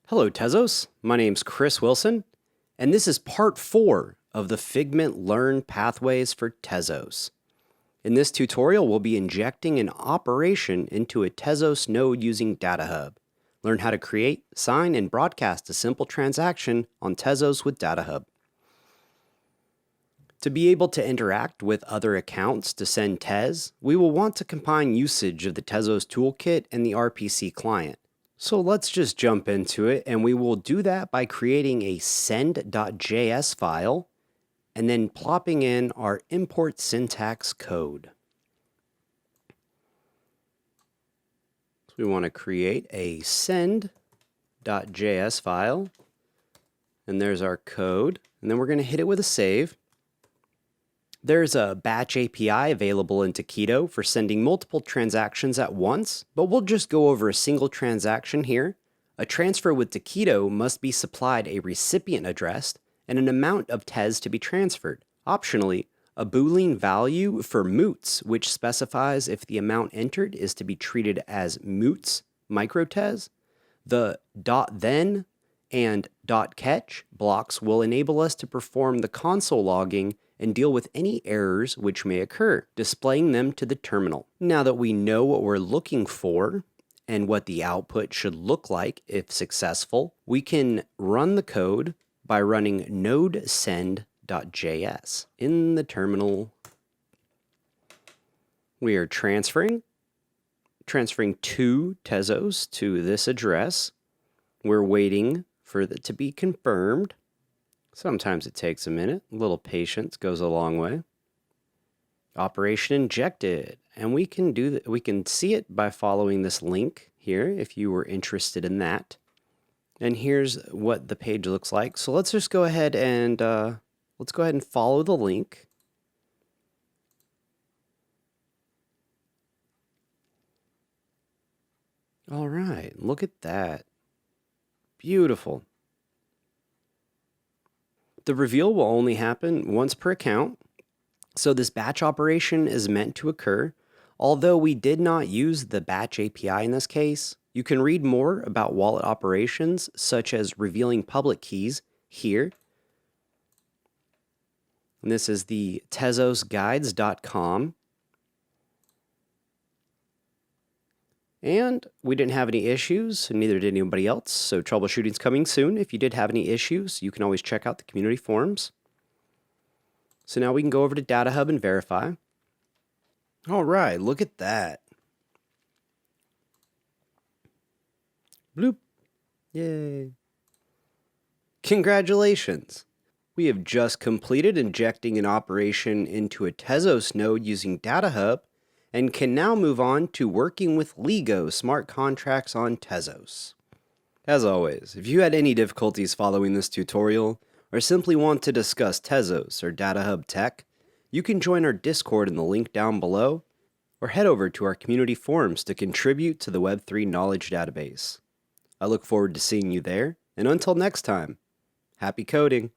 Hello Tezos, my name's Chris Wilson, and this is part 4 of the Figment Learn Pathways for Tezos. In this tutorial, we'll be injecting an operation into a Tezos node using DataHub. Learn how to create, sign, and broadcast a simple transaction on Tezos with DataHub. To be able to interact with other accounts to send Tez, we will want to combine usage of the Tezos toolkit and the RPC client. So let's just jump into it, and we will do that by creating a Send.js file and then plopping in our import syntax code. So we want to create a Send.js file, and there's our code, and then we're going to hit it with a save. There's a batch API available in Taquito for sending multiple transactions at once, but we'll just go over a single transaction here. A transfer with Taquito must be supplied a recipient address and an amount of Tez to be transferred. Optionally, a Boolean value for moots, which specifies if the amount entered is to be treated as moots microtez. The .then and .catch blocks will enable us to perform the console logging and deal with any errors which may occur, displaying them to the terminal. Now that we know what we're looking for and what the output should look like if successful, we can run the code by running node send.js. In the terminal, we are transferring two Tezos to this address. We're waiting for it to be confirmed. Sometimes it takes a minute. A little patience goes a long way. Operation injected, and we can do that. We can see it by following this link here if you were interested in that. And here's what the page looks like. So let's just go ahead and follow the link. All right, look at that. Beautiful. The reveal will only happen once per account, so this batch operation is meant to occur. Although we did not use the batch API in this case, you can read more about wallet operations, such as revealing public keys here. And this is the tezosguides.com. And we didn't have any issues, and neither did anybody else, so troubleshooting's coming soon. If you did have any issues, you can always check out the community forums. So now we can go over to DataHub and verify. All right, look at that. Bloop. Yay. Congratulations. We have just completed injecting an operation into a Tezos node using DataHub, and can now move on to working with LEGO smart contracts on Tezos. As always, if you had any difficulties following this tutorial, or simply want to discuss Tezos or DataHub tech, you can join our Discord in the link down below, or head over to our community forums to contribute to the Web3 knowledge database. I look forward to seeing you there, and until next time, happy coding!